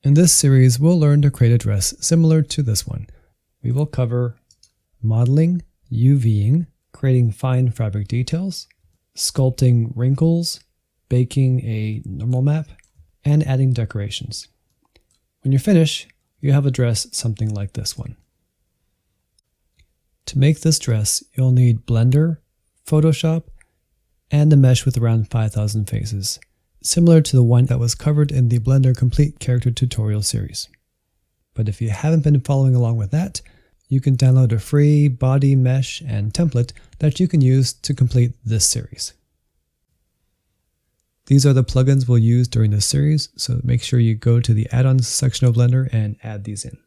In this series, we'll learn to create a dress similar to this one. We will cover modeling, UVing, creating fine fabric details, sculpting wrinkles, baking a normal map, and adding decorations. When you're finished, you have a dress something like this one. To make this dress, you'll need Blender, Photoshop, and a mesh with around 5,000 faces, similar to the one that was covered in the Blender Complete Character Tutorial series. But if you haven't been following along with that, you can download a free body mesh and template that you can use to complete this series. These are the plugins we'll use during this series, so make sure you go to the Add-ons section of Blender and add these in.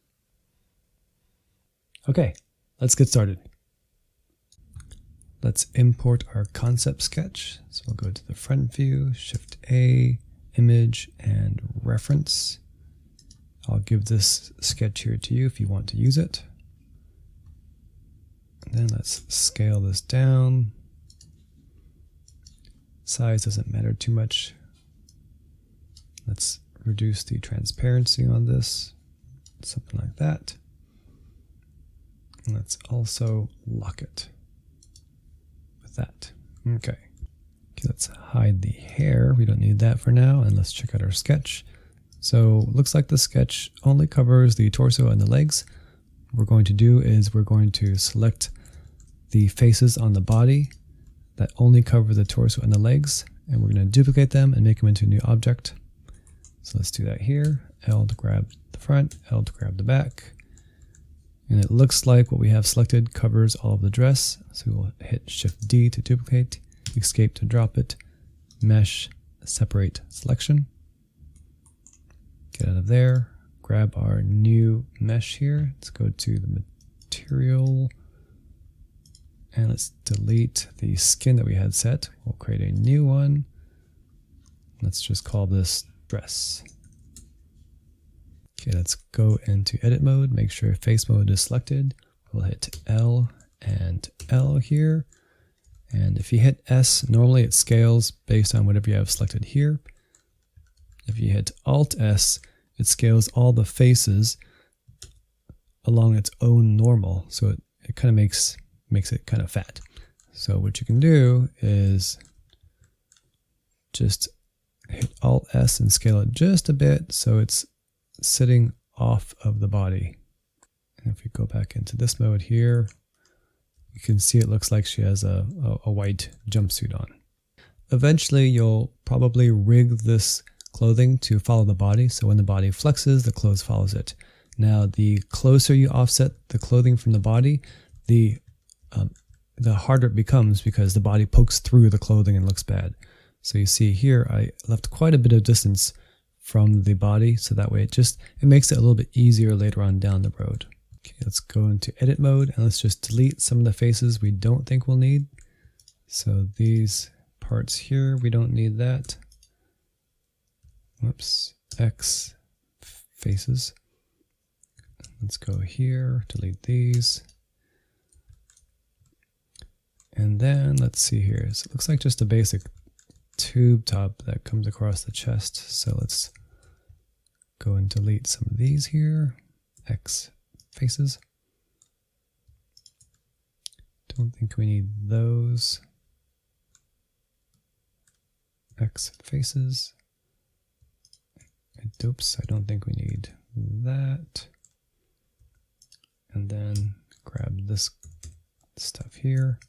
Okay, let's get started. Let's import our concept sketch. So we'll go to the front view, Shift A, Image, and Reference. I'll give this sketch here to you if you want to use it. And then let's scale this down. Size doesn't matter too much. Let's reduce the transparency on this, something like that. And let's also lock it. That. Okay, let's hide the hair. We don't need that for now, and let's check out our sketch. So looks like the sketch only covers the torso and the legs. What we're going to do is we're going to select the faces on the body that only cover the torso and the legs, and we're going to duplicate them and make them into a new object. So let's do that here. L to grab the front, L to grab the back. And it looks like what we have selected covers all of the dress. So we'll hit Shift D to duplicate, Escape to drop it, Mesh, Separate Selection. Get out of there, grab our new mesh here. Let's go to the material, and let's delete the skin that we had set. We'll create a new one. Let's just call this dress. Okay, let's go into edit mode, make sure face mode is selected. We'll hit L and L here. And if you hit S, normally it scales based on whatever you have selected here. If you hit Alt S, it scales all the faces along its own normal. So it kind of makes it kind of fat. So what you can do is just hit Alt S and scale it just a bit so it's sitting off of the body. And if we go back into this mode here, you can see it looks like she has a white jumpsuit on. Eventually you'll probably rig this clothing to follow the body, so when the body flexes, the clothes follows it. Now the closer you offset the clothing from the body, the harder it becomes because the body pokes through the clothing and looks bad. So you see here I left quite a bit of distance from the body, so that way it makes it a little bit easier later on down the road. Okay, let's go into edit mode and let's just delete some of the faces we don't think we'll need. So these parts here, we don't need that. Whoops, X faces. Let's go here, delete these. And then let's see here. So it looks like just a basic tube top that comes across the chest. So let's go and delete some of these here. X faces. Don't think we need those. X faces. Oops, I don't think we need that. And then grab this stuff here.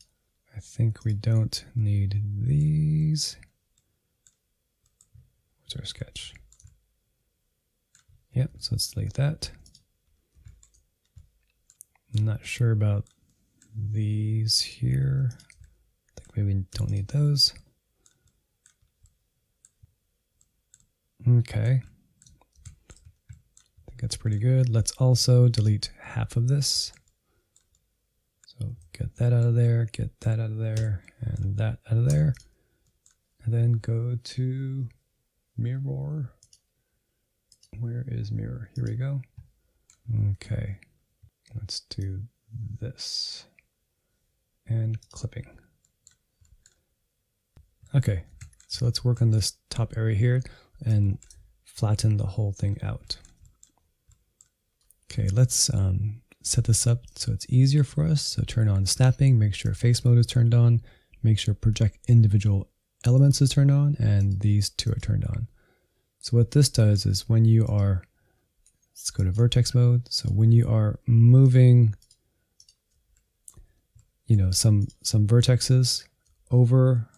I think we don't need these. Where's our sketch? Yep, so let's delete that. I'm not sure about these here. I think maybe we don't need those. Okay. I think that's pretty good. Let's also delete half of this. So get that out of there, get that out of there, and that out of there. And then go to mirror. Where is mirror? Here we go. Okay, let's do this. And clipping. Okay, so let's work on this top area here and flatten the whole thing out. Okay, let's set this up so it's easier for us. So turn on snapping, make sure face mode is turned on, make sure project individual elements is turned on, and these two are turned on. So what this does is when you are, let's go to vertex mode. So when you are moving, you know, some vertexes over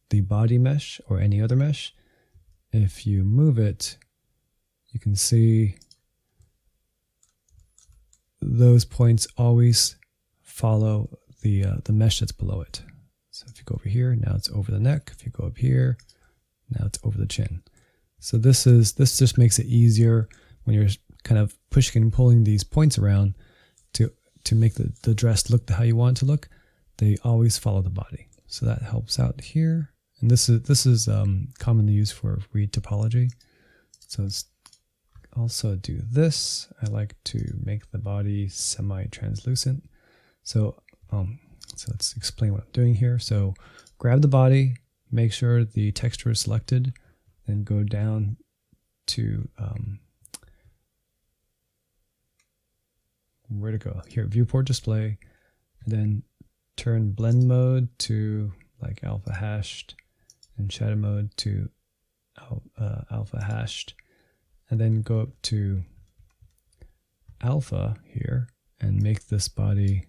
the body mesh or any other mesh, if you move it, you can see those points always follow the mesh that's below it. So if you go over here, now it's over the neck. If you go up here, now it's over the chin. So this just makes it easier when you're kind of pushing and pulling these points around to make the dress look how you want it to look. They always follow the body. So that helps out here. And this is commonly used for read topology. So let's also do this. I like to make the body semi-translucent. So let's explain what I'm doing here. So grab the body, make sure the texture is selected, then go down to where to go? Here, viewport display, and then turn blend mode to like alpha hashed and shadow mode to alpha hashed, and then go up to alpha here and make this body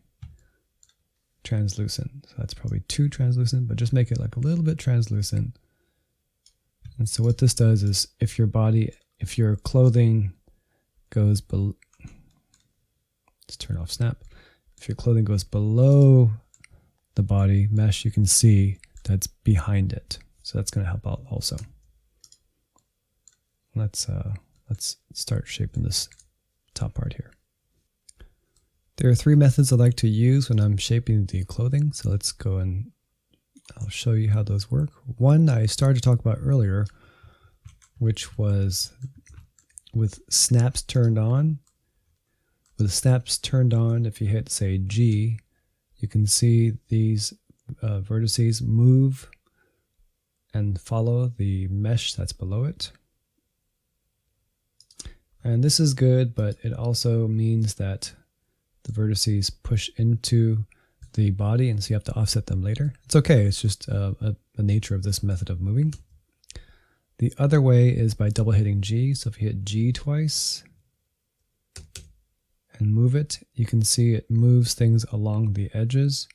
translucent. So that's probably too translucent, but just make it like a little bit translucent. And so what this does is if your clothing goes below, let's turn off snap. If your clothing goes below the body mesh, you can see that's behind it. So that's going to help out also. Let's start shaping this top part here. There are three methods I like to use when I'm shaping the clothing. So let's go and I'll show you how those work. One I started to talk about earlier, which was with snaps turned on. With snaps turned on, if you hit say G, you can see these vertices move and follow the mesh that's below it. And this is good, but it also means that the vertices push into the body, and so you have to offset them later. It's okay, it's just the nature of this method of moving. The other way is by double hitting G. So if you hit G twice and move it, you can see it moves things along the edges,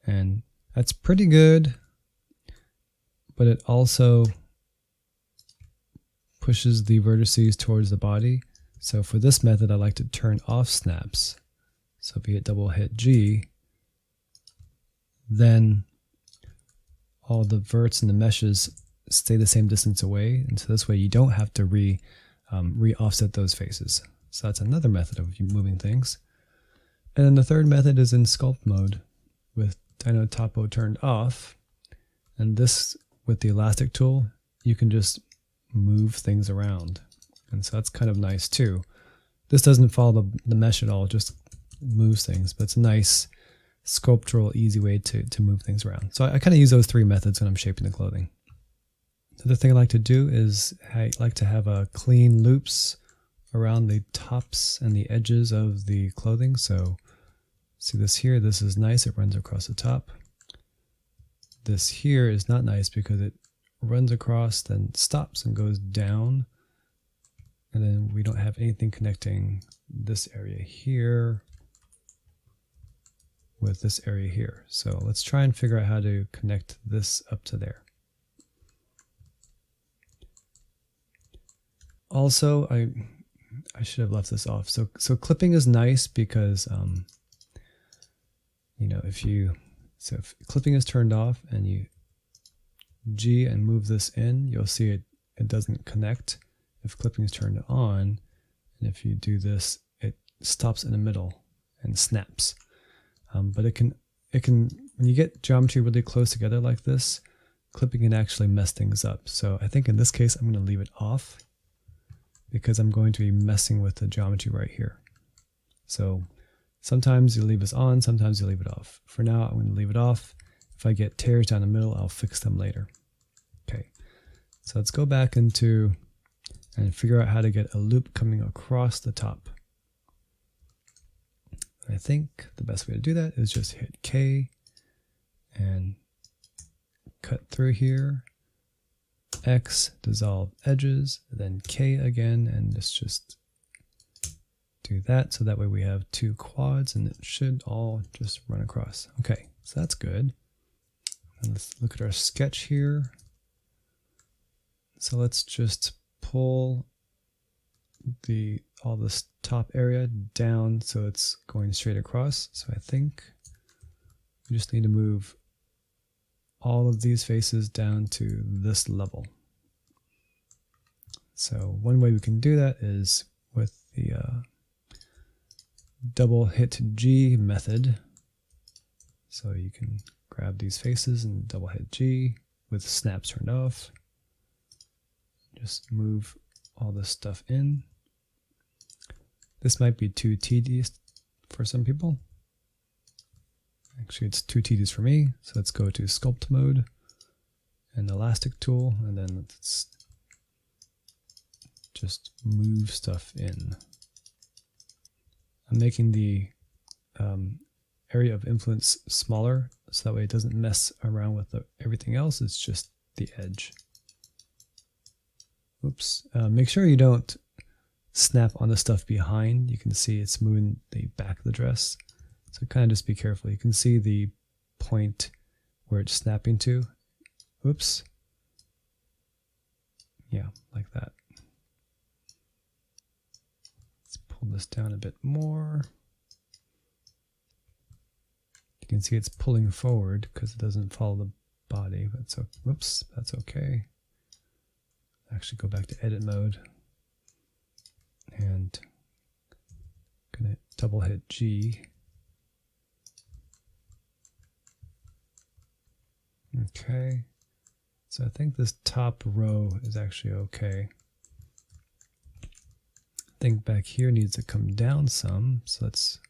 and that's pretty good, but it also pushes the vertices towards the body. So for this method, I like to turn off snaps. So if you double hit G, then all the verts and the meshes stay the same distance away, and so this way you don't have to re-offset those faces. So that's another method of moving things. And then the third method is in sculpt mode with Dino Topo turned off. And this, with the elastic tool, you can just move things around. And so that's kind of nice too. This doesn't follow the mesh at all, it just moves things, but it's a nice sculptural, easy way to move things around. So I kind of use those three methods when I'm shaping the clothing. The other thing I like to do is I like to have clean loops around the tops and the edges of the clothing. So see this here, this is nice, it runs across the top. This here is not nice because it runs across, then stops and goes down. And then we don't have anything connecting this area here with this area here. So let's try and figure out how to connect this up to there. Also, I should have left this off. So clipping is nice because you know, if clipping is turned off and you G and move this in, you'll see it doesn't connect. If clipping is turned on, and if you do this, it stops in the middle and snaps. But it can when you get geometry really close together like this, clipping can actually mess things up. So I think in this case I'm going to leave it off because I'm going to be messing with the geometry right here. So sometimes you leave this on, sometimes you leave it off. For now, I'm going to leave it off. If I get tears down the middle, I'll fix them later. Okay, so let's go back into and figure out how to get a loop coming across the top. I think the best way to do that is just hit K and cut through here, X, dissolve edges, then K again, and just do that. So that way we have two quads and it should all just run across. Okay, so that's good. And let's look at our sketch here. So let's just pull all this top area down so it's going straight across. So I think we just need to move all of these faces down to this level. So one way we can do that is with the double hit G method. So you can grab these faces and double hit G with snaps turned off. Just move all this stuff in. This might be too tedious for some people. Actually, it's too tedious for me. So let's go to sculpt mode and elastic tool, and then let's just move stuff in. I'm making the area of influence smaller so that way it doesn't mess around with everything else. It's just the edge. Oops. Make sure you don't snap on the stuff behind. You can see it's moving the back of the dress. So kind of just be careful. You can see the point where it's snapping to. Oops. Yeah, like that. Let's pull this down a bit more. You can see it's pulling forward because it doesn't follow the body. But so, whoops, that's okay. Actually go back to edit mode. And I'm going to double hit G. Okay, so I think this top row is actually okay. I think back here needs to come down some, so let's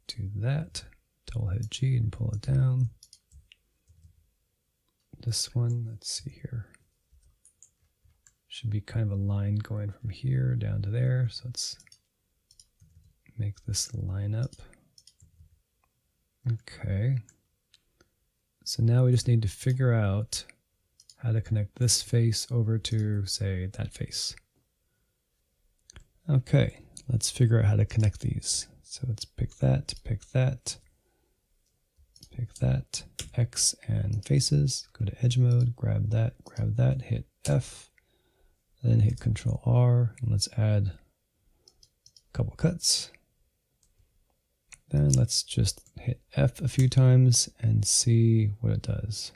do that. Double hit G and pull it down. This one, let's see here. Should be kind of a line going from here down to there, so let's make this line up. Okay. So now we just need to figure out how to connect this face over to, say, that face. Okay, let's figure out how to connect these. So let's pick that, pick that, pick that, X and faces, go to edge mode, grab that, hit F, then hit Control R, and let's add a couple cuts. Then let's just hit F a few times and see what it does.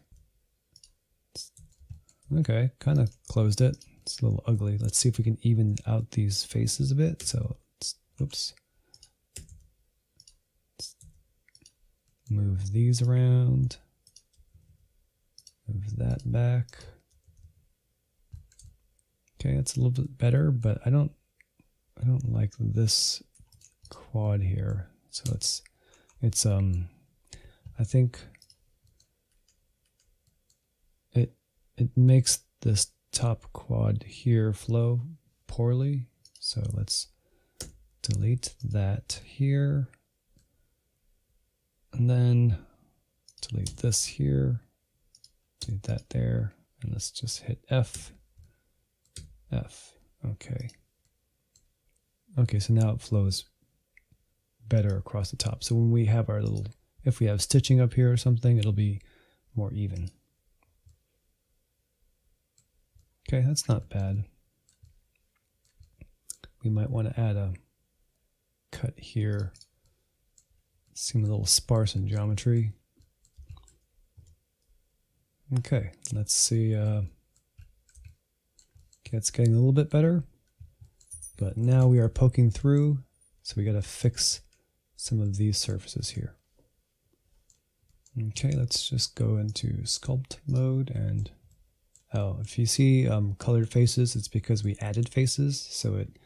Okay, kind of closed it. It's a little ugly. Let's see if we can even out these faces a bit. So, oops. Let's move these around. Move that back. Okay, it's a little bit better, but I don't like this quad here. So it's I think it makes this top quad here flow poorly. So let's delete that here. And then delete this here. Delete that there. And let's just hit F. F. Okay. Okay, so now it flows better across the top. So when we have our little, if we have stitching up here or something, it'll be more even. Okay, that's not bad. We might want to add a cut here. Seem a little sparse in geometry. Okay, let's see. Okay, it's getting a little bit better, but now we are poking through, so we got to fix some of these surfaces here. Okay, let's just go into sculpt mode, and if you see colored faces, it's because we added faces, so it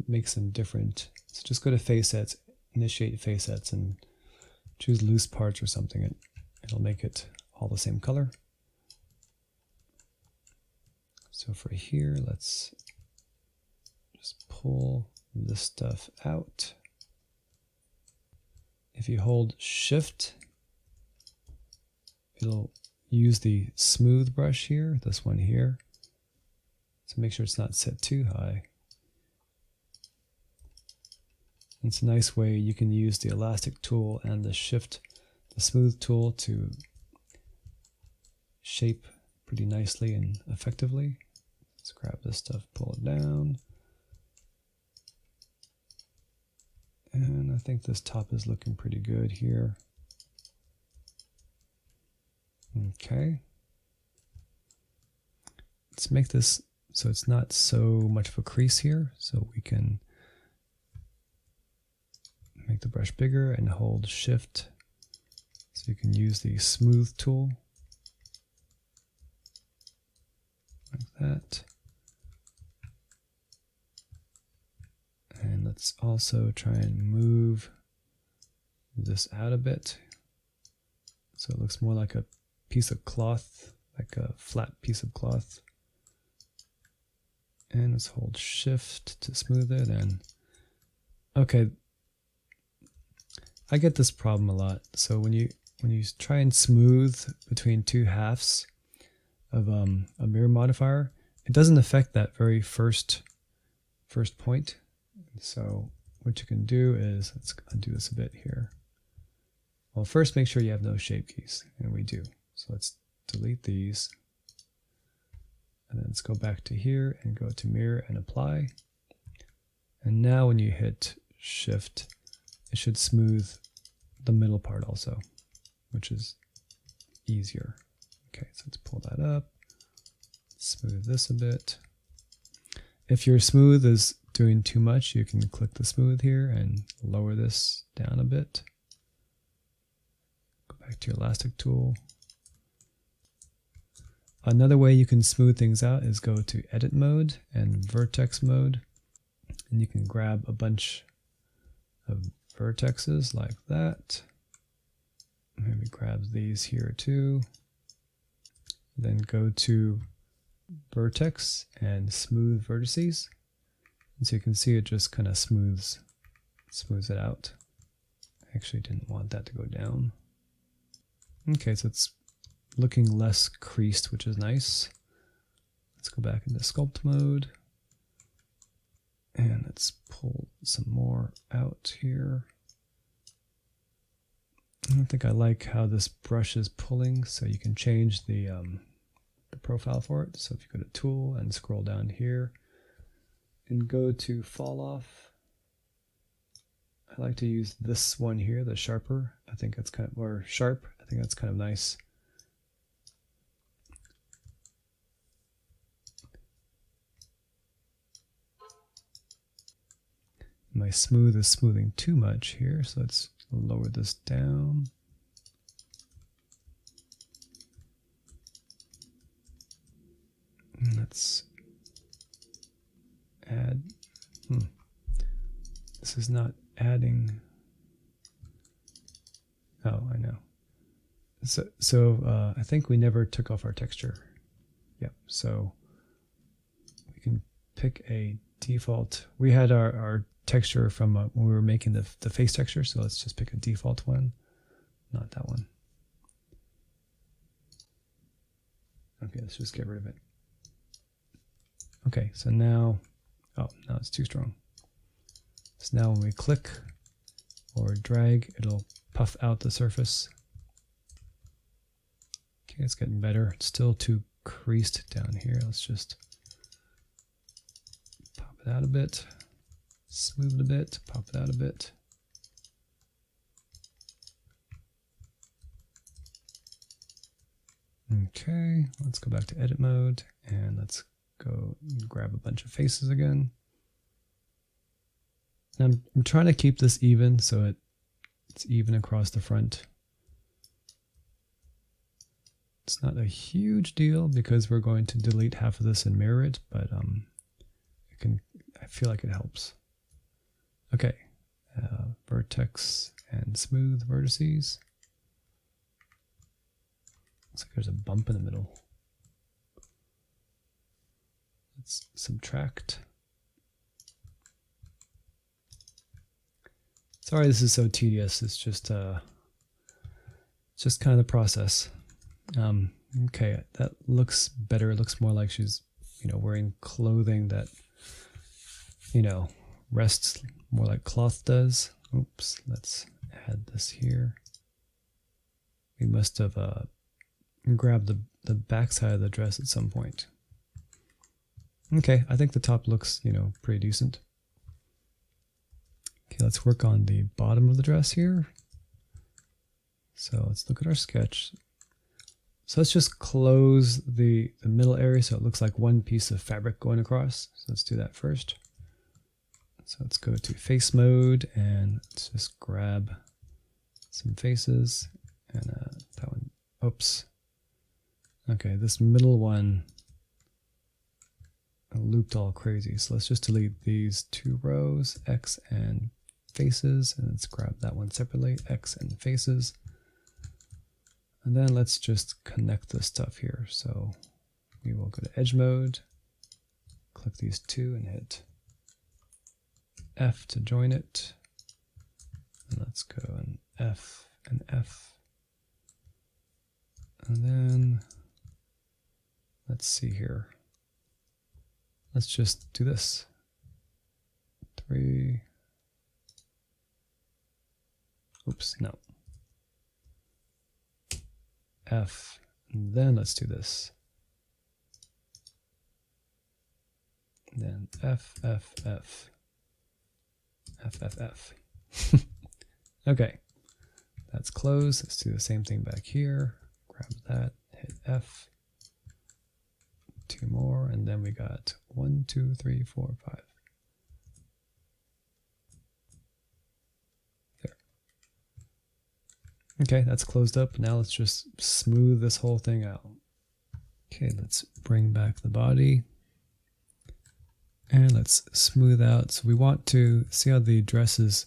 makes them different. So just go to face sets, initiate face sets, and choose loose parts or something. It'll make it all the same color. So for here, let's just pull this stuff out. If you hold Shift, it'll use the smooth brush here, this one here. So make sure it's not set too high. It's a nice way you can use the elastic tool and the smooth tool to shape pretty nicely and effectively. Let's grab this stuff, pull it down. And I think this top is looking pretty good here. Okay. Let's make this so it's not so much of a crease here, so we can make the brush bigger and hold Shift so you can use the smooth tool like that. And let's also try and move this out a bit so it looks more like a piece of cloth, like a flat piece of cloth. And let's hold Shift to smooth it. And okay, I get this problem a lot. So when you try and smooth between two halves of a mirror modifier, it doesn't affect that very first point. So what you can do is, let's undo this a bit here. Well, first make sure you have no shape keys, and we do. So let's delete these. And then let's go back to here and go to mirror and apply. And now when you hit Shift, it should smooth the middle part also, which is easier. Okay, so let's pull that up, smooth this a bit. If your smooth is doing too much, you can click the smooth here and lower this down a bit. Go back to your elastic tool. Another way you can smooth things out is go to edit mode and vertex mode, and you can grab a bunch of vertexes like that. Maybe grab these here too. Then go to vertex and smooth vertices. And so you can see it just kind of smooths it out. I actually didn't want that to go down. Okay, so it's looking less creased, which is nice. Let's go back into sculpt mode. And let's pull some more out here. I don't think I like how this brush is pulling, so you can change the profile for it. So if you go to Tool and scroll down here and go to Fall Off, I like to use this one here, the sharper. I think that's kind of more sharp. I think that's kind of nice. My smooth is smoothing too much here, so let's lower this down. And let's add. This is not adding. Oh, I know. So I think we never took off our texture. Yep. So we can pick a default. We had our texture from when we were making the face texture, so let's just pick a default one, not that one. Okay, let's just get rid of it. Okay, so now, oh, now it's too strong. So now when we click or drag, it'll puff out the surface. Okay, it's getting better. It's still too creased down here. Let's just pop it out a bit. Smooth it a bit, pop it out a bit. Okay, let's go back to edit mode and let's go grab a bunch of faces again. Now I'm trying to keep this even so it's even across the front. It's not a huge deal because we're going to delete half of this and mirror it, but I feel like it helps. Okay, vertex and smooth vertices. Looks like there's a bump in the middle. Let's subtract. Sorry this is so tedious. It's just kind of the process. Okay, that looks better. It looks more like she's, wearing clothing that, rests more like cloth does. Oops, let's add this here. We must have grabbed the back side of the dress at some point. Okay, I think the top looks, pretty decent. Okay, let's work on the bottom of the dress here. So let's look at our sketch. So let's just close the middle area so it looks like one piece of fabric going across. So let's do that first. So let's go to face mode and let's just grab some faces and that one. Oops. Okay, this middle one looped all crazy. So let's just delete these two rows, X and faces, and let's grab that one separately, X and faces. And then let's just connect this stuff here. So we will go to edge mode, click these two and hit F to join it. And let's go and F and F. And then let's see here. Let's just do this. 3. Oops, no. F, and then let's do this. Then F, F, F. F, F, F. Okay, that's closed. Let's do the same thing back here. Grab that, hit F. 2 more, and then we got 1, 2, 3, 4, 5. There. Okay, that's closed up. Now let's just smooth this whole thing out. Okay, let's bring back the body. And let's smooth out. So we want to see how the dress is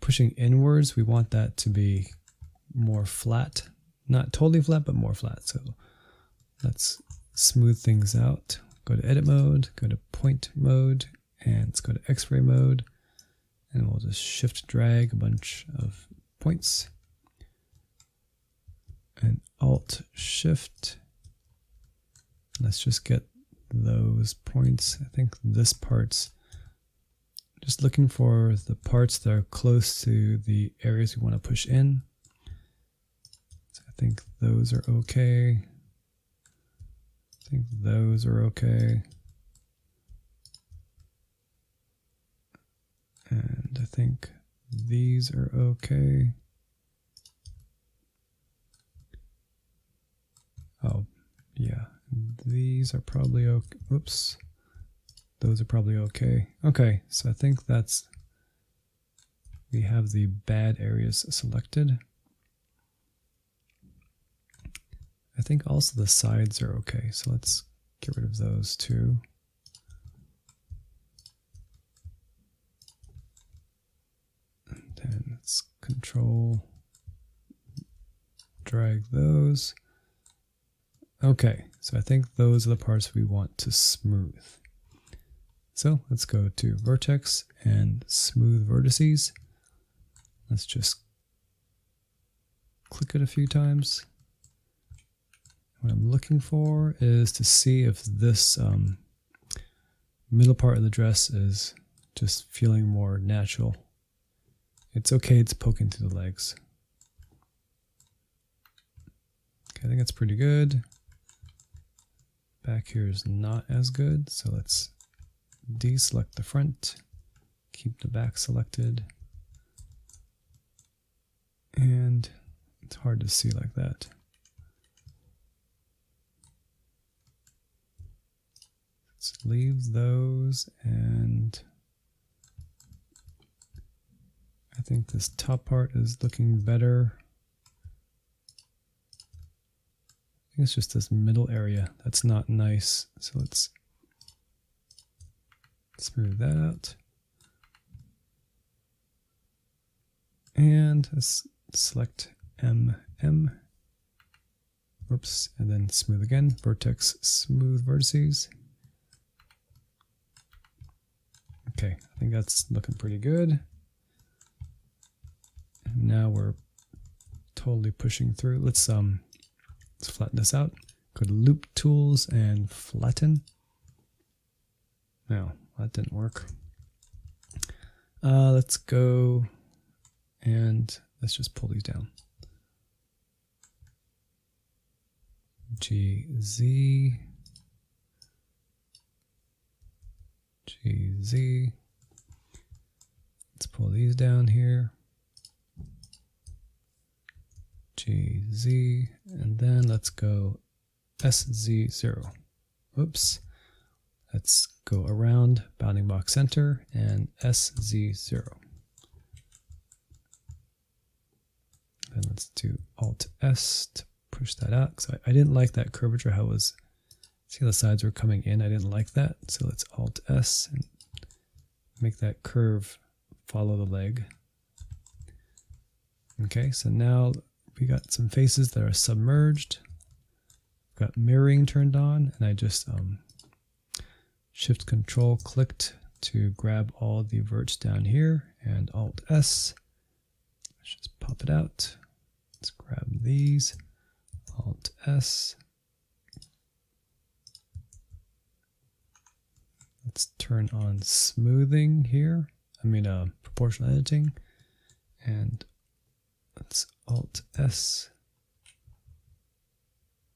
pushing inwards. We want that to be more flat. Not totally flat, but more flat. So let's smooth things out. Go to edit mode, go to point mode, and let's go to X-ray mode. And we'll just shift drag a bunch of points. And Alt Shift. Let's just get those points. I think this part's just looking for the parts that are close to the areas we want to push in. So I think those are okay. I think those are okay. And I think these are okay. Oh, yeah. These are probably okay. Whoops. Those are probably okay. Okay, so I think we have the bad areas selected. I think also the sides are okay, so let's get rid of those too. And then let's control, drag those. Okay, so I think those are the parts we want to smooth. So let's go to Vertex and Smooth Vertices. Let's just click it a few times. What I'm looking for is to see if this middle part of the dress is just feeling more natural. It's okay, it's poking through the legs. Okay, I think that's pretty good. Back here is not as good, so let's deselect the front, keep the back selected, and it's hard to see like that. Let's leave those, and I think this top part is looking better. It's just this middle area that's not nice, so let's smooth that out. And let's select MM. Whoops, and then smooth again. Vertex, Smooth Vertices. Okay, I think that's looking pretty good. now we're totally pushing through. Let's flatten this out. Go to LOOPTOOLS and Flatten. No, that didn't work. Let's go and let's just pull these down. GZ. GZ. Let's pull these down here. GZ. And then let's go SZ0. Oops. Let's go around bounding box center and SZ0. And let's do Alt S to push that out. Because I didn't like that curvature, how it was, see how the sides were coming in? I didn't like that. So let's Alt S and make that curve follow the leg. Okay, so now we got some faces that are submerged. Got mirroring turned on, and I just Shift Control clicked to grab all the verts down here, and Alt S. Let's just pop it out. Let's grab these. Alt S. Let's turn on smoothing here. Proportional editing, and let's Alt S.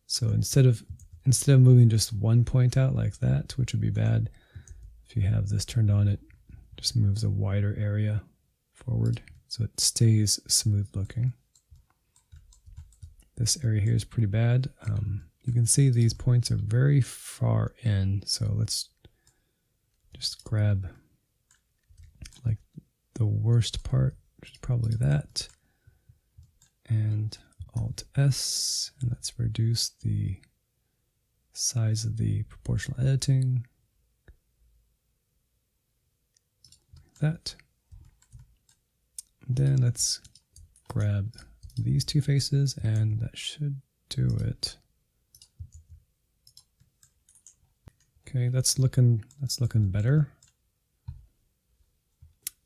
So instead of moving just one point out like that, which would be bad, if you have this turned on, it just moves a wider area forward, so it stays smooth looking. This area here is pretty bad. You can see these points are very far in, so let's just grab like the worst part, which is probably that, and Alt S, and let's reduce the size of the proportional editing, like that. And then let's grab these two faces, and that should do it. Okay, that's looking better.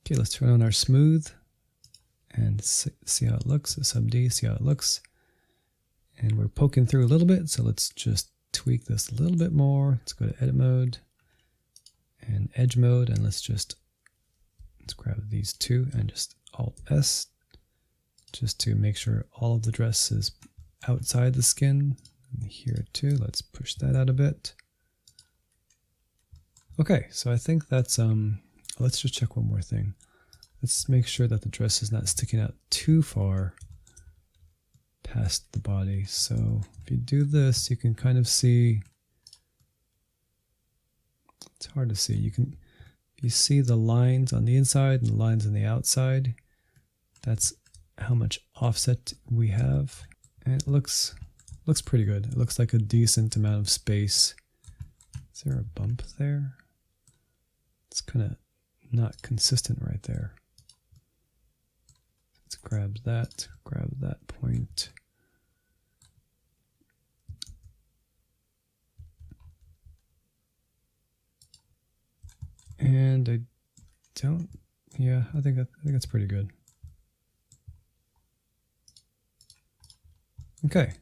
Okay, let's turn on our smooth and see how it looks. Sub D, see how it looks. And we're poking through a little bit, so let's just tweak this a little bit more. Let's go to edit mode and edge mode, and let's grab these two and just Alt S just to make sure all of the dress is outside the skin. And here too, let's push that out a bit. Okay, so I think that's let's just check one more thing. Let's make sure that the dress is not sticking out too far past the body. So if you do this, you can kind of see, it's hard to see. You see the lines on the inside and the lines on the outside. That's how much offset we have. And it looks pretty good. It looks like a decent amount of space. Is there a bump there? It's kind of not consistent right there. Let's grab that point. And I think that's pretty good. Okay,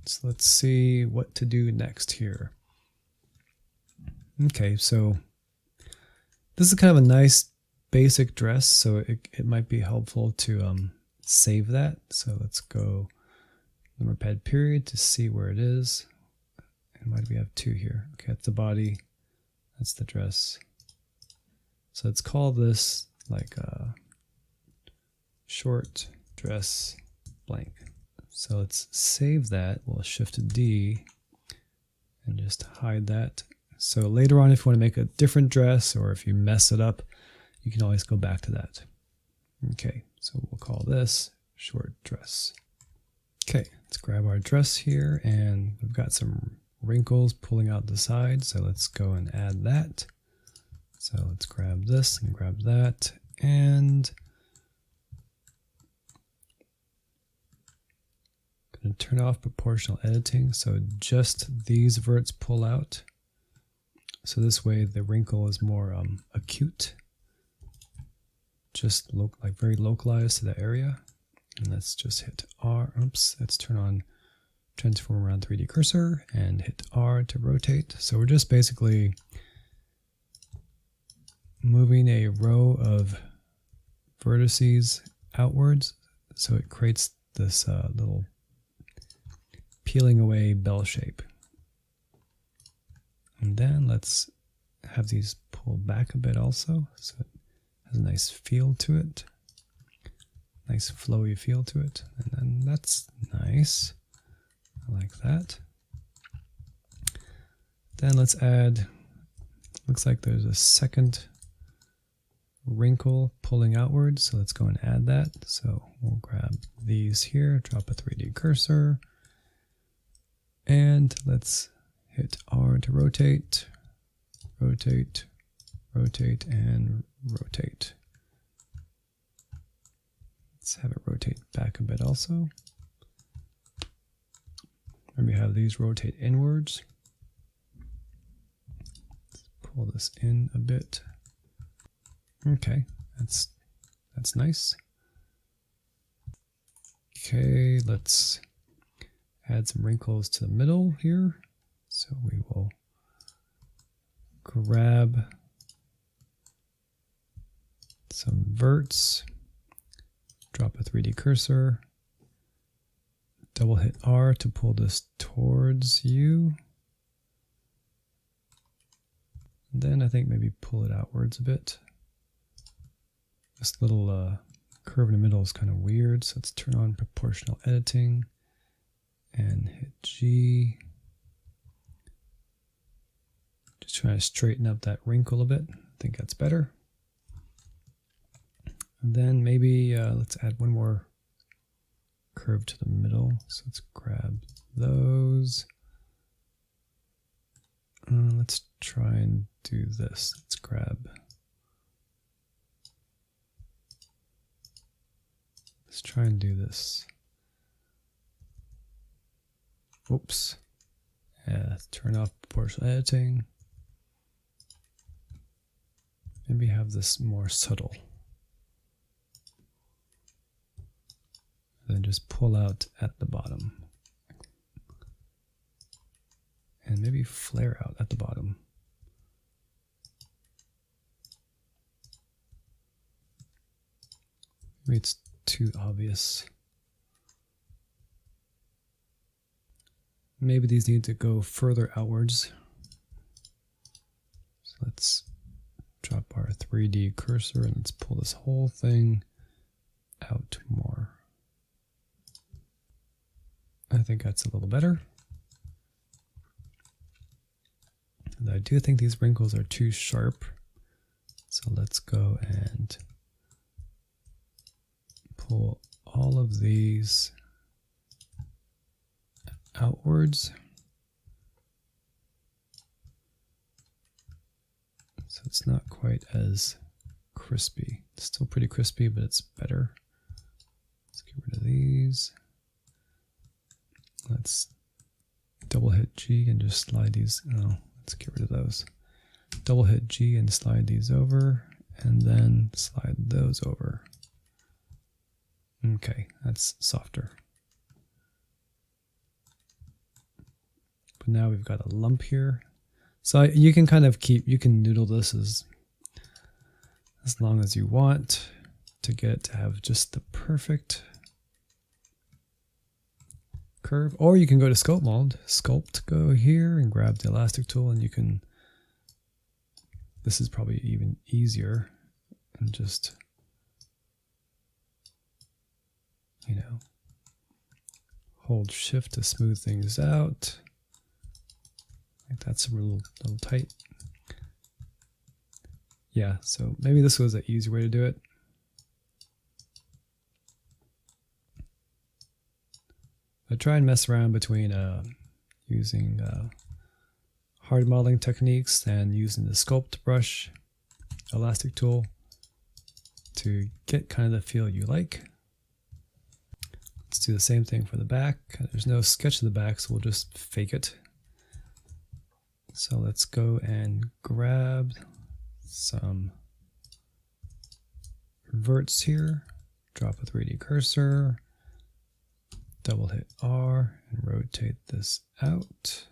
so let's see what to do next here. Okay, so this is kind of a nice basic dress, so it might be helpful to save that. So let's go number pad period to see where it is. And why do we have two here? Okay, that's the body, that's the dress. So let's call this like a short dress blank. So let's save that. We'll Shift D and just hide that. So later on, if you want to make a different dress or if you mess it up, you can always go back to that. Okay, so we'll call this short dress. Okay, let's grab our dress here, and we've got some wrinkles pulling out the side. So let's go and add that. So let's grab this and grab that, and I'm going to turn off proportional editing, so just these verts pull out. So this way the wrinkle is more acute, just like very localized to the area. And let's just hit R. Oops, let's turn on transform around 3D cursor and hit R to rotate. So we're just basically moving a row of vertices outwards, so it creates this little peeling away bell shape. And then let's have these pull back a bit also, so it has a nice feel to it, nice flowy feel to it. And then that's nice. I like that. Then let's add, looks like there's a second wrinkle pulling outwards, so let's go and add that. So we'll grab these here, drop a 3D cursor, and let's hit R to rotate, rotate, rotate, and rotate. Let's have it rotate back a bit also. And we have these rotate inwards. Let's pull this in a bit. Okay, that's nice. Okay, let's add some wrinkles to the middle here. So we will grab some verts, drop a 3D cursor, double hit R to pull this towards you. And then I think maybe pull it outwards a bit. This little curve in the middle is kind of weird, so let's turn on proportional editing and hit G. Just trying to straighten up that wrinkle a bit. I think that's better. And then maybe let's add one more curve to the middle. So let's grab those. Let's try and do this. Let's grab. Let's try and do this. Oops. Yeah, turn off proportional editing. Maybe have this more subtle. And then just pull out at the bottom. And maybe flare out at the bottom. Maybe it's too obvious. Maybe these need to go further outwards. So let's drop our 3D cursor and let's pull this whole thing out more. I think that's a little better. And I do think these wrinkles are too sharp. So let's go and pull all of these outwards. So it's not quite as crispy. It's still pretty crispy, but it's better. Let's get rid of these. Let's double hit G and just slide these. Oh, let's get rid of those. Double hit G and slide these over, and then slide those over. Okay, that's softer. But now we've got a lump here. So you can kind of you can noodle this as long as you want to get it to have just the perfect curve. Or you can go to sculpt mold, sculpt, go here and grab the elastic tool, and you can, this is probably even easier, and just, you know, hold shift to smooth things out. Like that's a little tight. Yeah, so maybe this was an easy way to do it. I try and mess around between using hard modeling techniques and using the sculpt brush elastic tool to get kind of the feel you like. Let's do the same thing for the back. There's no sketch of the back, so we'll just fake it. So let's go and grab some verts here, drop a 3D cursor, double hit R and rotate this out.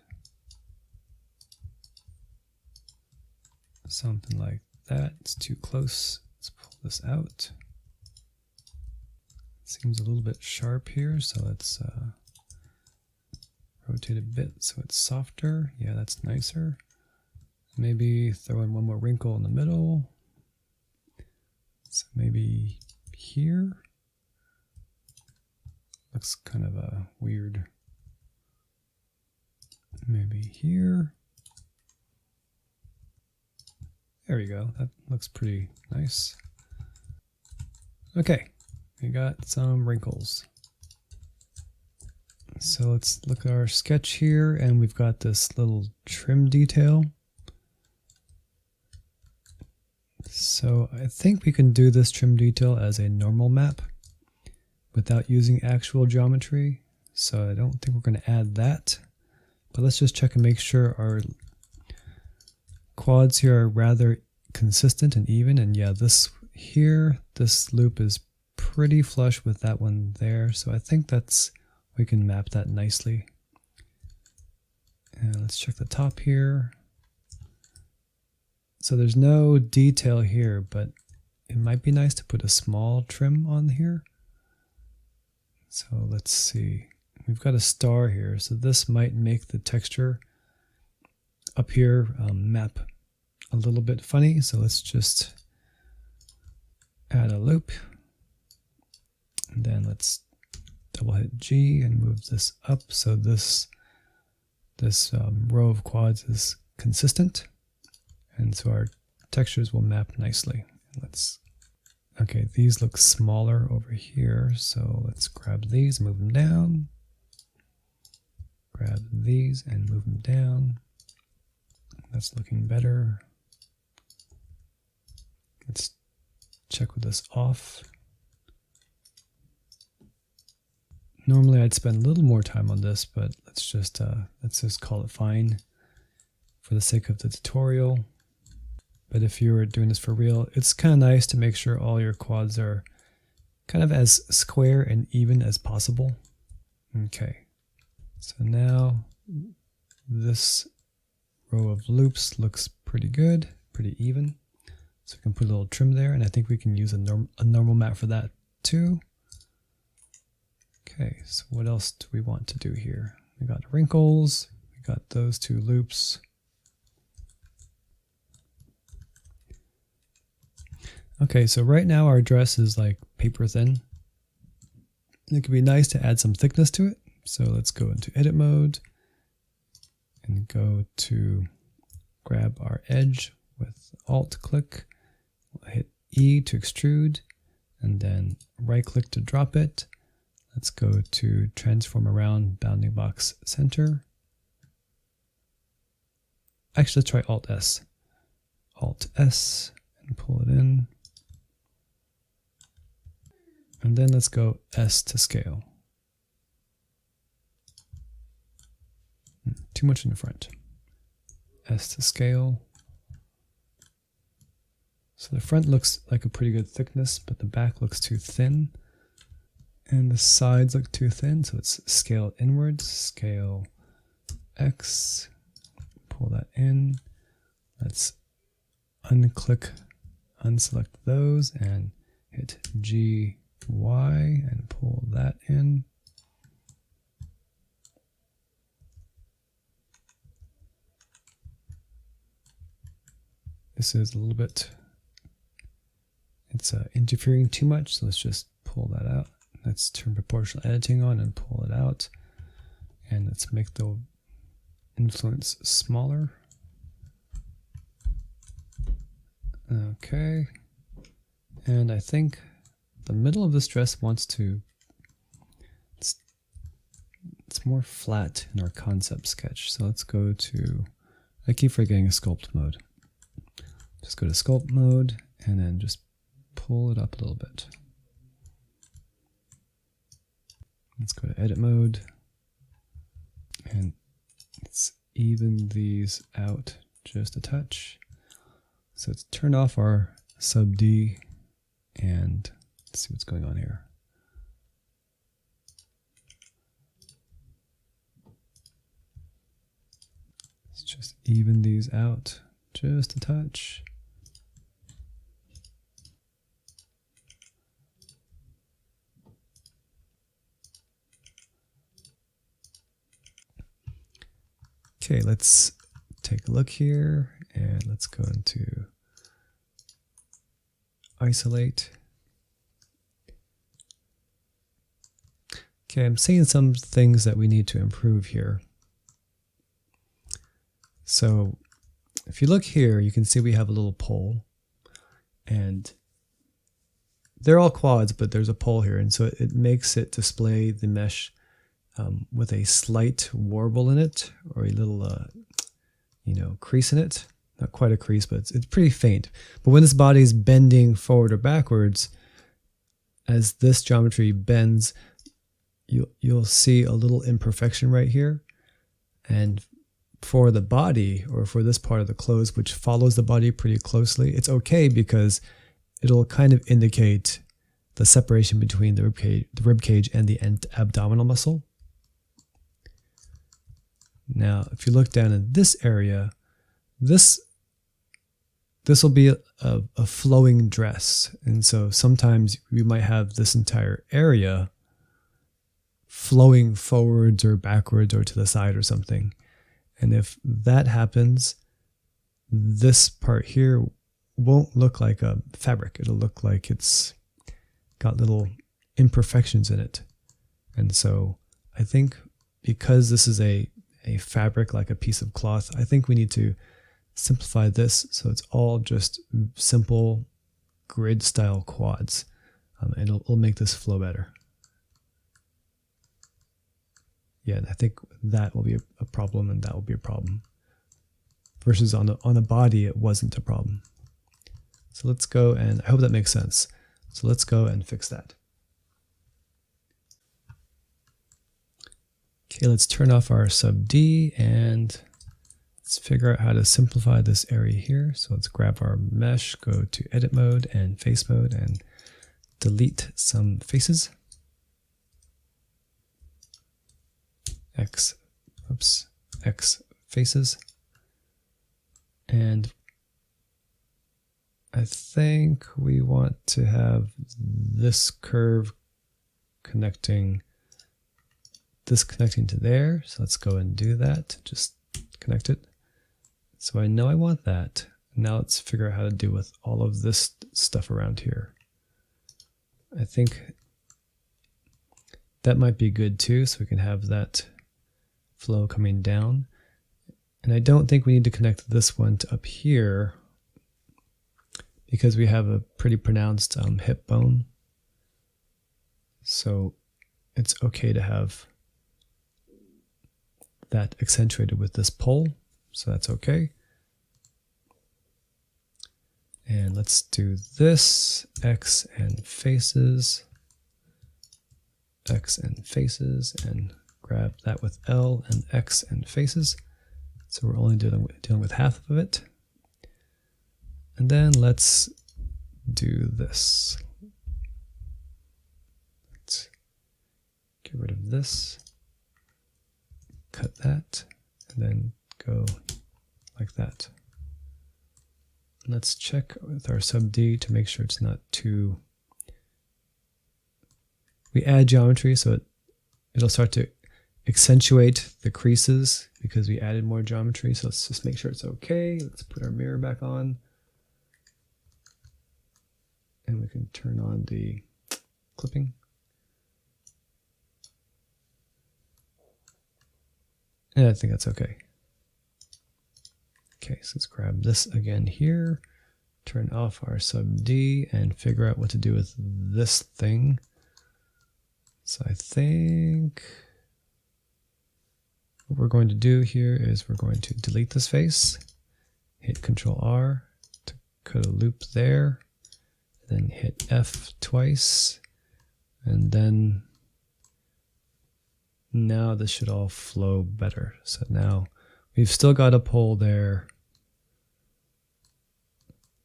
Something like that. It's too close. Let's pull this out. Seems a little bit sharp here, so let's rotate a bit so it's softer. Yeah, that's nicer. Maybe throw in one more wrinkle in the middle. So maybe here. Looks kind of a weird. Maybe here. There we go. That looks pretty nice. Okay, we got some wrinkles. So let's look at our sketch here, and we've got this little trim detail. So I think we can do this trim detail as a normal map without using actual geometry. So I don't think we're going to add that. But let's just check and make sure our quads here are rather consistent and even. And yeah, this here, this loop is pretty flush with that one there. So I think we can map that nicely. And let's check the top here. So there's no detail here, but it might be nice to put a small trim on here. So let's see. We've got a star here, so this might make the texture up here map a little bit funny. So let's just add a loop. And then let's double hit G and move this up so this row of quads is consistent. And so our textures will map nicely. Okay, these look smaller over here, so let's grab these, move them down. Grab these and move them down. That's looking better. Let's check with this off. Normally I'd spend a little more time on this, but let's just call it fine for the sake of the tutorial. But if you were doing this for real, it's kind of nice to make sure all your quads are kind of as square and even as possible. Okay, so now this row of loops looks pretty good, pretty even. So we can put a little trim there, and I think we can use a normal map for that too. Okay, so what else do we want to do here? We got wrinkles, we got those two loops. Okay, so right now our dress is like paper thin. It could be nice to add some thickness to it. So let's go into edit mode and go to grab our edge with Alt click, hit E to extrude, and then right click to drop it. Let's go to transform around bounding box center. Actually, let's try Alt S. Alt S and pull it in. And then let's go S to scale. Too much in the front. S to scale. So the front looks like a pretty good thickness, but the back looks too thin. And the sides look too thin, so let's scale it inwards. Scale X. Pull that in. Let's unselect those and hit G, Y and pull that in. This is a little bit, it's interfering too much, so let's just pull that out. Let's turn proportional editing on and pull it out. And let's make the influence smaller. Okay. And I think the middle of this dress wants to, it's more flat in our concept sketch. So let's go to, I keep forgetting sculpt mode. Just go to sculpt mode and then just pull it up a little bit. Let's go to edit mode and let's even these out just a touch. So let's turn off our sub D and let's see what's going on here. just even these out just a touch. Okay, let's take a look here and let's go into isolate. Okay, I'm seeing some things that we need to improve here. So if you look here, you can see we have a little pole, and they're all quads, but there's a pole here, and so it makes it display the mesh with a slight warble in it, or a little crease in it. Not quite a crease, but it's pretty faint. But when this body is bending forward or backwards, as this geometry bends, you'll see a little imperfection right here. And for the body, or for this part of the clothes, which follows the body pretty closely, it's okay because it'll kind of indicate the separation between the rib cage and the abdominal muscle. Now, if you look down in this area, this will be a flowing dress. And so sometimes we might have this entire area flowing forwards or backwards or to the side or something. And if that happens, this part here won't look like a fabric. It'll look like it's got little imperfections in it. And so I think because this is a fabric, like a piece of cloth, I think we need to simplify this so it's all just simple grid style quads, and it'll make this flow better. Yeah, and I think that will be a problem, and that will be a problem. Versus on the body, it wasn't a problem. So let's go, and I hope that makes sense. So let's go and fix that. Okay, let's turn off our sub D and let's figure out how to simplify this area here. So let's grab our mesh, go to edit mode and face mode, and delete some faces. X faces. And I think we want to have this curve connecting to there. So let's go and do that. Just connect it. So I know I want that. Now let's figure out how to do with all of this stuff around here. I think that might be good too, so we can have that flow coming down. And I don't think we need to connect this one to up here because we have a pretty pronounced hip bone. So it's okay to have that accentuated with this pole. So that's okay. And let's do this, X and faces, and grab that with L and X and faces. So we're only dealing with half of it. And then let's do this. Let's get rid of this, cut that, and then go like that. Let's check with our sub D to make sure it's not too... We add geometry, so it'll start to accentuate the creases because we added more geometry. So let's just make sure it's okay. Let's put our mirror back on. And we can turn on the clipping. And I think that's okay. Okay, so let's grab this again here, turn off our sub D, and figure out what to do with this thing. So I think what we're going to do here is we're going to delete this face, hit Control R to cut a loop there, then hit F twice, and then now this should all flow better. So now we've still got a pole there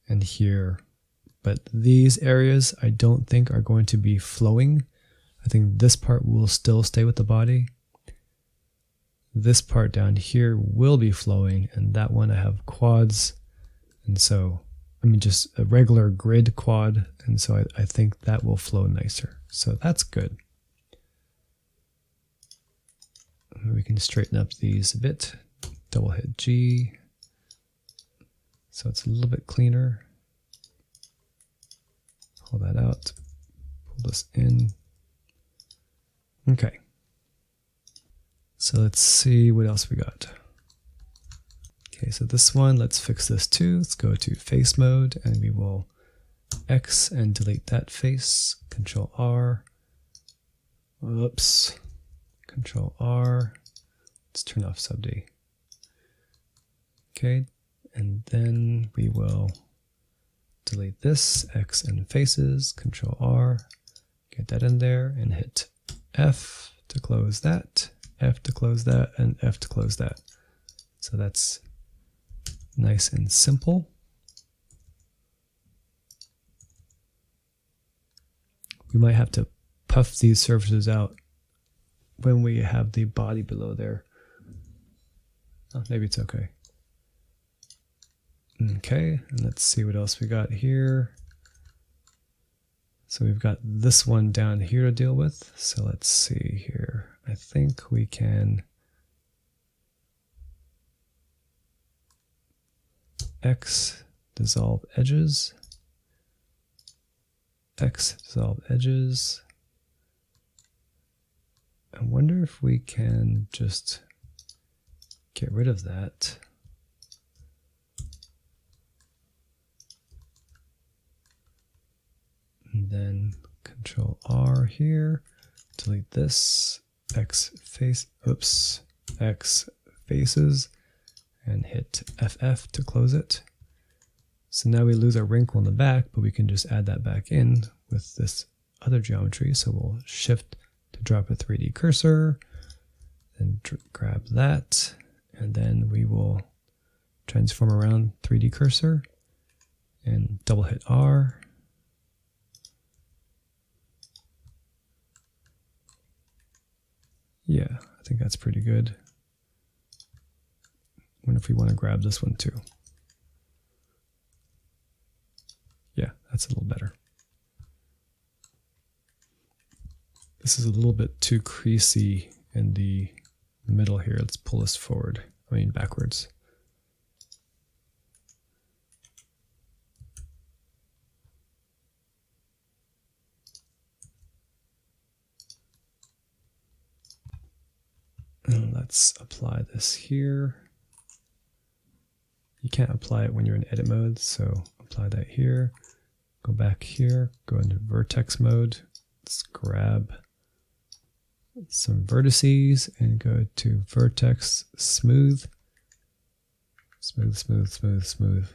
and here, but these areas I don't think are going to be flowing. I think this part will still stay with the body. this part down here will be flowing, and that one I have quads, and so I mean just a regular grid quad, and so I think that will flow nicer. So that's good. We can straighten up these a bit. Double hit G, so it's a little bit cleaner. Pull that out, pull this in. Okay. So let's see what else we got. Okay, so this one, let's fix this too. Let's go to face mode and we will X and delete that face. Control R. Whoops. Control R. Let's turn off sub D. Okay, and then we will delete this, X and faces, Control R, get that in there and hit F to close that. F to close that, and F to close that. So that's nice and simple. We might have to puff these surfaces out when we have the body below there. Oh, maybe it's okay. Okay, and let's see what else we got here. So we've got this one down here to deal with. So let's see here. I think we can X dissolve edges. X dissolve edges. I wonder if we can just get rid of that. And then Control R here, delete this, X face, oops, X faces, and hit FF to close it. So now we lose our wrinkle in the back, but we can just add that back in with this other geometry. So we'll shift to drop a 3D cursor, and grab that, and then we will transform around 3D cursor and double hit R. Yeah, I think that's pretty good. I wonder if we want to grab this one too. Yeah, that's a little better. This is a little bit too creasy in the middle here. Let's pull this forward, backwards. And let's apply this here. You can't apply it when you're in edit mode, so apply that here. Go back here, go into vertex mode. Let's grab some vertices and go to vertex smooth. Smooth, smooth, smooth, smooth.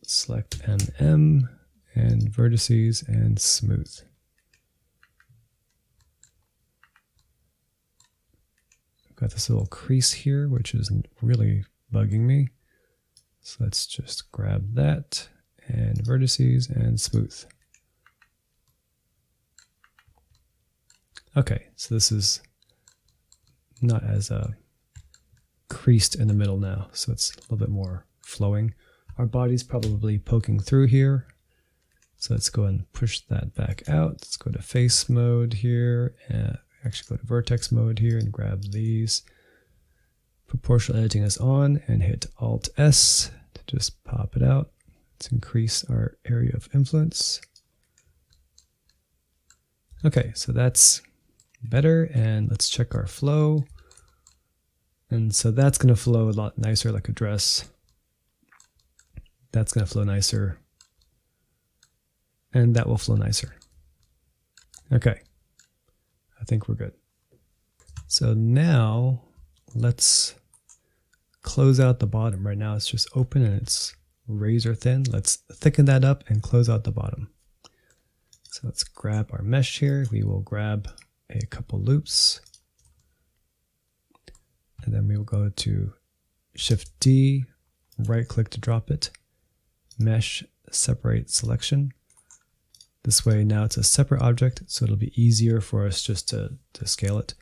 Select MM and vertices and smooth. I've got this little crease here, which is really bugging me. So let's just grab that and vertices and smooth. Okay, so this is not as creased in the middle now, so it's a little bit more flowing. Our body's probably poking through here. So let's go and push that back out. Let's go to face mode here, and actually go to vertex mode here and grab these. Proportional editing is on and hit Alt S to just pop it out. Let's increase our area of influence. Okay, so that's better, and let's check our flow. And so that's going to flow a lot nicer like a dress. That's going to flow nicer. And that will flow nicer. Okay, I think we're good. So now let's close out the bottom. Right now it's just open and it's razor thin. Let's thicken that up and close out the bottom. So let's grab our mesh here. We will grab a couple loops. And then we will go to Shift D, right click to drop it, mesh, separate selection. This way now it's a separate object, so it'll be easier for us just to scale it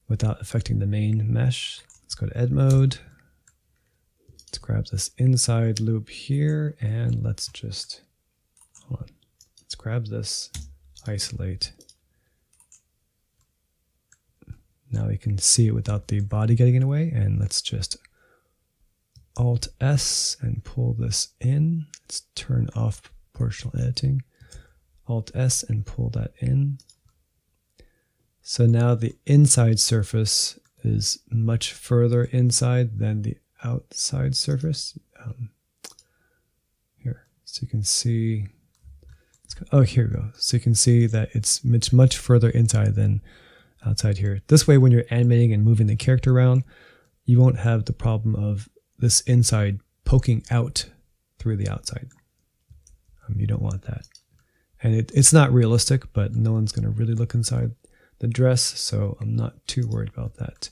without affecting the main mesh. Let's go to edit mode. Let's grab this inside loop here, and let's just, hold on. Let's grab this, isolate. Now we can see it without the body getting in the way, and let's just Alt S and pull this in. Let's turn off proportional editing. Alt S and pull that in. So now the inside surface is much further inside than the outside surface. Here, so you can see, oh, here we go. So you can see that it's much further inside than outside here. This way, when you're animating and moving the character around, you won't have the problem of this inside poking out through the outside. You don't want that. And it's not realistic, but no one's going to really look inside the dress, so I'm not too worried about that.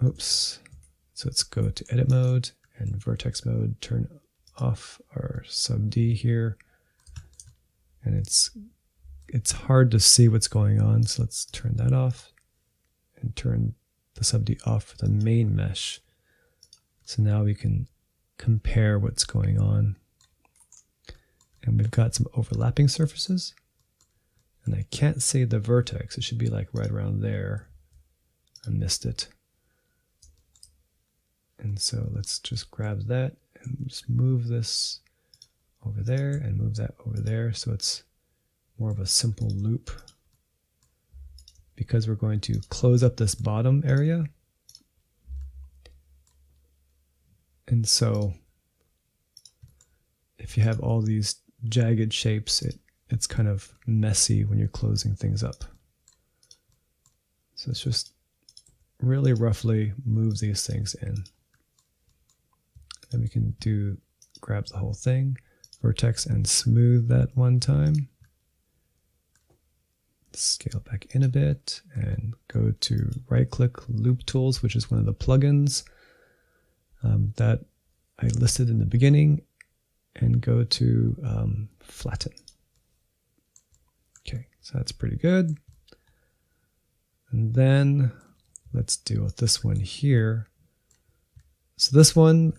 Oops. So let's go to edit mode and vertex mode, turn off our sub D here. And it's hard to see what's going on, so let's turn that off and turn the sub D off for the main mesh. So now we can compare what's going on. And we've got some overlapping surfaces. And I can't see the vertex. It should be like right around there. I missed it. And so let's just grab that and just move this over there and move that over there. So it's more of a simple loop. Because we're going to close up this bottom area. And so if you have all these jagged shapes, it's kind of messy when you're closing things up. So let's just really roughly move these things in. And we can grab the whole thing, vertex, and smooth that one time. Scale back in a bit and go to right-click LOOPTOOLS, which is one of the plugins that I listed in the beginning, and go to Flatten. Okay, so that's pretty good. And then let's deal with this one here. So this one,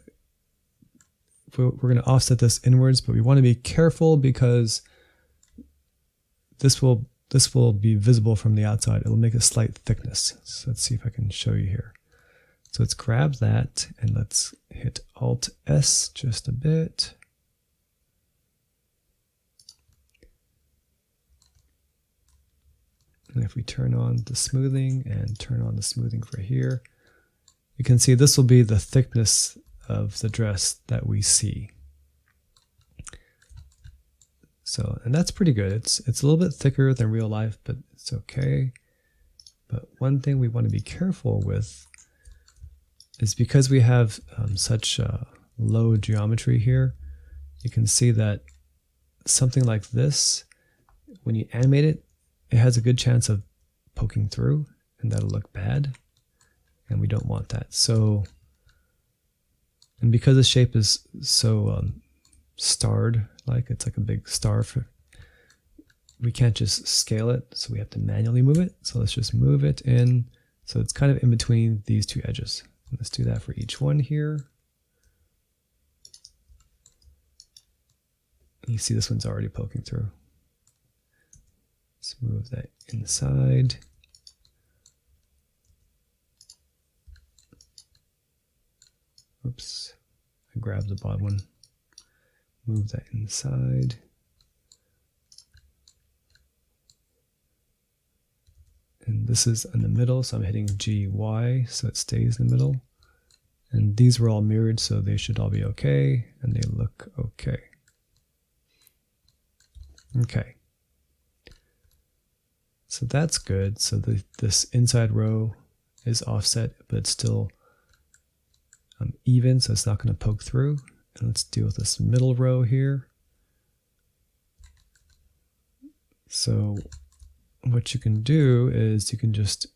we're going to offset this inwards, but we want to be careful because this will be visible from the outside. It will make a slight thickness. So let's see if I can show you here. So let's grab that and let's hit Alt S just a bit. And if we turn on the smoothing and turn on the smoothing for here, you can see this will be the thickness of the dress that we see. So, and that's pretty good. It's a little bit thicker than real life, but it's okay. But one thing we want to be careful with is because we have such low geometry here, you can see that something like this, when you animate it, it has a good chance of poking through, and that'll look bad, and we don't want that. So, and because the shape is so starred, like it's like a big star, we can't just scale it, so we have to manually move it. So let's just move it in, so it's kind of in between these two edges. Let's do that for each one here. You see this one's already poking through. Let's move that inside. Oops, I grabbed the bottom one. Move that inside. And this is in the middle, so I'm hitting GY so it stays in the middle. And these were all mirrored, so they should all be okay, and they look okay. Okay. So that's good. So this inside row is offset, but it's still even, so it's not going to poke through. And let's deal with this middle row here. So what you can do is you can just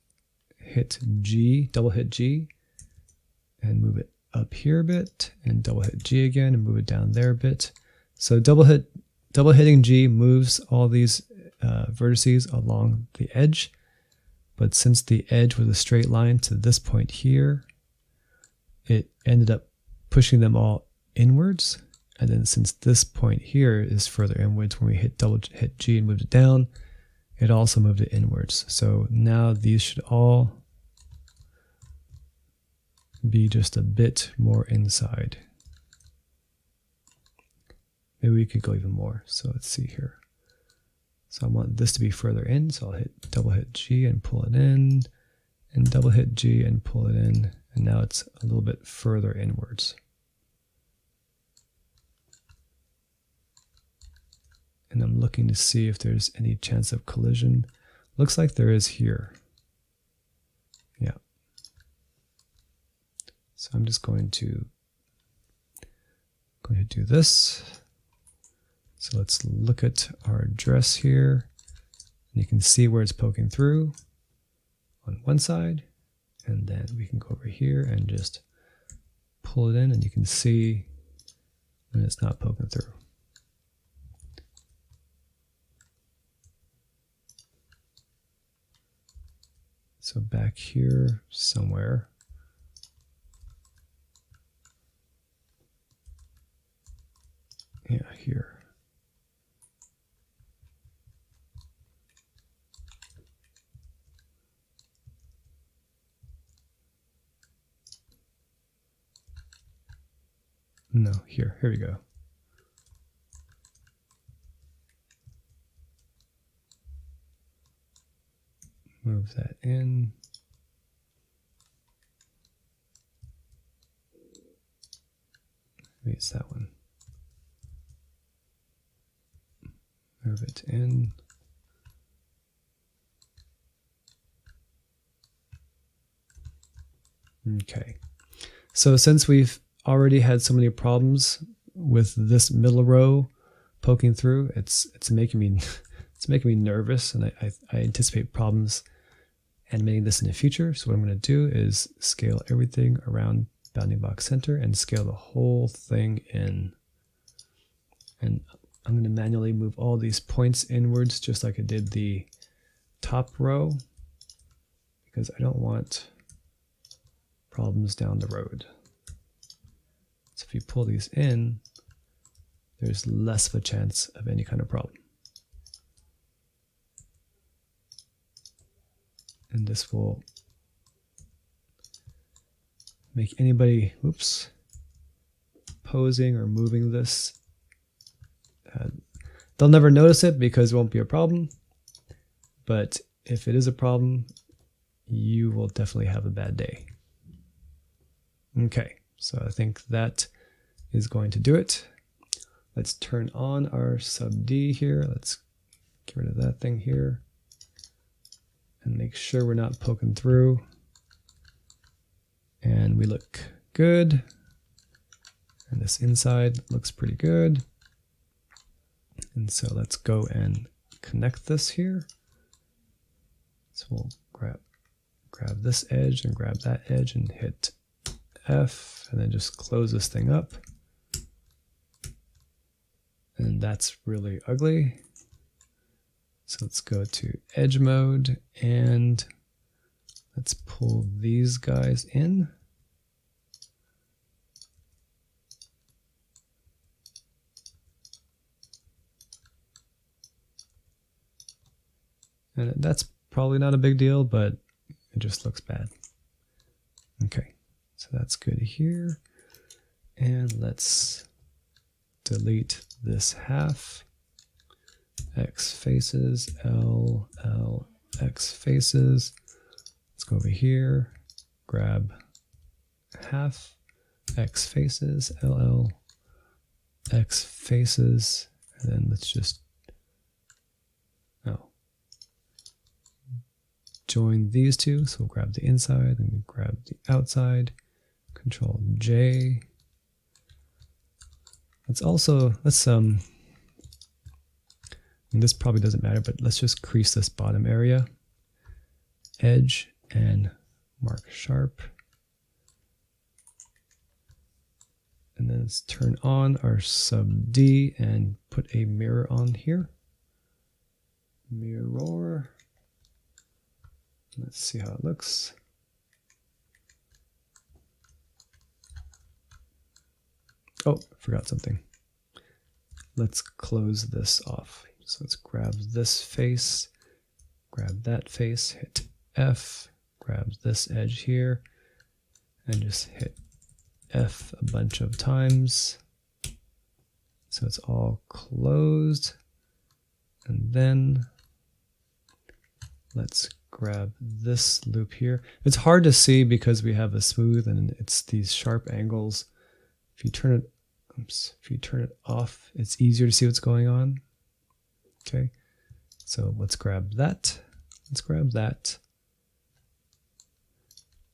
hit G, double hit G, and move it up here a bit, and double hit G again and move it down there a bit. So double hit double hitting G moves all these vertices along the edge. But since the edge was a straight line to this point here, it ended up pushing them all inwards. And then since this point here is further inwards, when we hit G and moved it down, it also moved it inwards. So now these should all be just a bit more inside. Maybe we could go even more. So let's see here. So I want this to be further in, so I'll double hit G and pull it in, and double hit G and pull it in, and now it's a little bit further inwards. And I'm looking to see if there's any chance of collision. Looks like there is here. Yeah. So I'm just going to do this. So let's look at our address here. And you can see where it's poking through on one side. And then we can go over here and just pull it in, and you can see when it's not poking through. So back here somewhere. Yeah, here. No, here we go. Move that in. Maybe it's that one. Move it in. Okay. So since we've already had so many problems with this middle row poking through, it's making me nervous, and I anticipate problems animating this in the future. So what I'm going to do is scale everything around bounding box center and scale the whole thing in. And I'm going to manually move all these points inwards just like I did the top row, because I don't want problems down the road. So if you pull these in, there's less of a chance of any kind of problem. And this will make anybody, posing or moving this, they'll never notice it because it won't be a problem. But if it is a problem, you will definitely have a bad day. Okay, so I think that is going to do it. Let's turn on our sub D here. Let's get rid of that thing here and make sure we're not poking through. And we look good. And this inside looks pretty good. And so let's go and connect this here. So we'll grab this edge and grab that edge and hit F, and then just close this thing up. And that's really ugly. So let's go to edge mode and let's pull these guys in. And that's probably not a big deal, but it just looks bad. Okay, so that's good here. And let's delete this half. X faces, L, X faces. Let's go over here, grab half, X faces, LL, X faces, and then let's just join these two. So we'll grab the inside and grab the outside, Control J. And this probably doesn't matter, but let's just crease this bottom area, edge, and mark sharp. And And let's turn on our sub D and put a mirror on here. Mirror. Let's see how it looks. Oh, forgot something. Let's close this off. So let's grab this face, grab that face, hit F, grab this edge here, and just hit F a bunch of times. So it's all closed. And then let's grab this loop here. It's hard to see because we have a smooth and it's these sharp angles. If you turn it off, it's easier to see what's going on. Okay, so let's grab that. Let's grab that.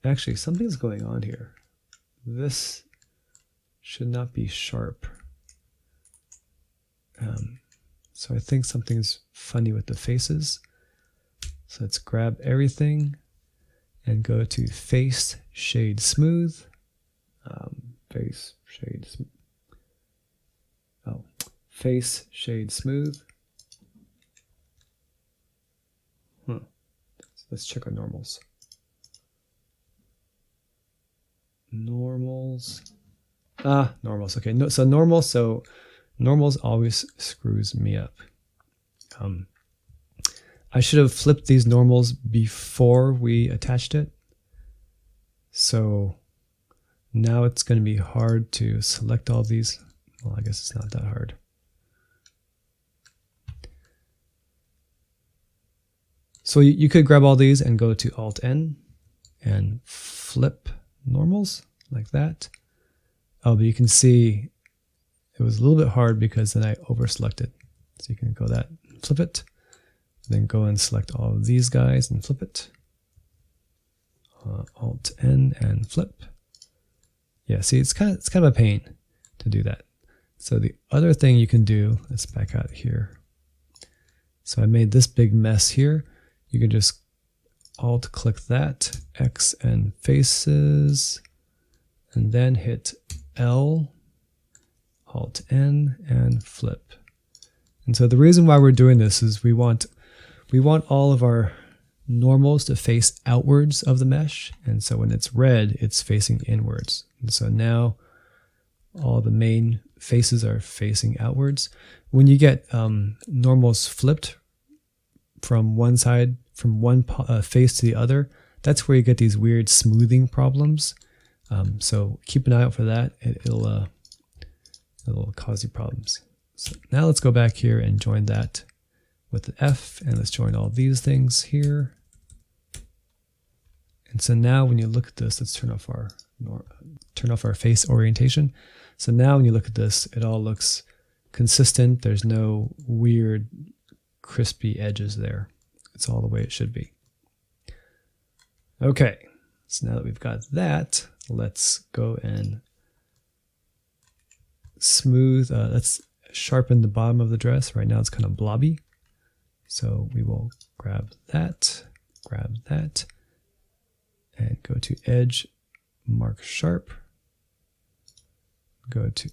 Actually, something's going on here. This should not be sharp. So I think something's funny with the faces. So let's grab everything and go to Face Shade Smooth. Face Shade Smooth. Oh, Face Shade Smooth. So let's check our normals. Normals. Normals. Okay, no, so normal. So normals always screws me up. I should have flipped these normals before we attached it. So now it's going to be hard to select all these. Well, I guess it's not that hard. So you could grab all these and go to Alt-N and flip normals like that. Oh, but you can see it was a little bit hard because then I over-selected. So you can go that, flip it, then go and select all of these guys and flip it. Alt-N and flip. Yeah, see, it's kind of a pain to do that. So the other thing you can do, let's back out here. So I made this big mess here. You can just Alt-click that, X and faces, and then hit L, Alt-N, and flip. And so the reason why we're doing this is we want all of our normals to face outwards of the mesh. And so when it's red, it's facing inwards. And so now all the main faces are facing outwards. When you get normals flipped from one side, from one face to the other, that's where you get these weird smoothing problems. So keep an eye out for that. It'll cause you problems. So now let's go back here and join that with the F, and let's join all these things here. And so now when you look at this, let's turn off our face orientation. So now when you look at this, it all looks consistent. There's no weird crispy edges there. It's all the way it should be. Okay, so now that we've got that, let's go and smooth. Let's sharpen the bottom of the dress. Right now it's kind of blobby. So we will grab that, and go to Edge, Mark Sharp, go to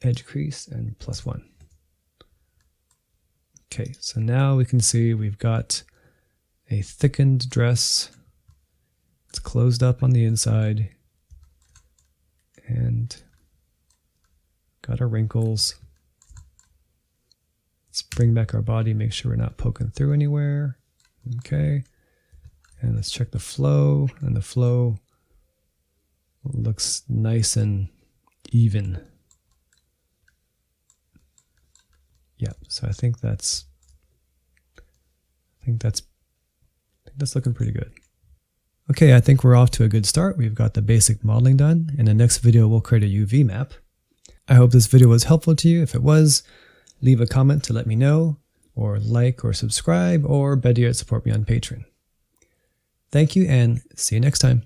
Edge Crease, and +1. Okay, so now we can see we've got a thickened dress. It's closed up on the inside, and got our wrinkles. Let's bring back our body, make sure we're not poking through anywhere. Okay, and let's check the flow, and the flow looks nice and even. Yeah, so I think that's looking pretty good. Okay, I think we're off to a good start. We've got the basic modeling done. In the next video, we'll create a UV map. I hope this video was helpful to you. If it was, leave a comment to let me know, or like or subscribe, or better yet, support me on Patreon. Thank you, and see you next time.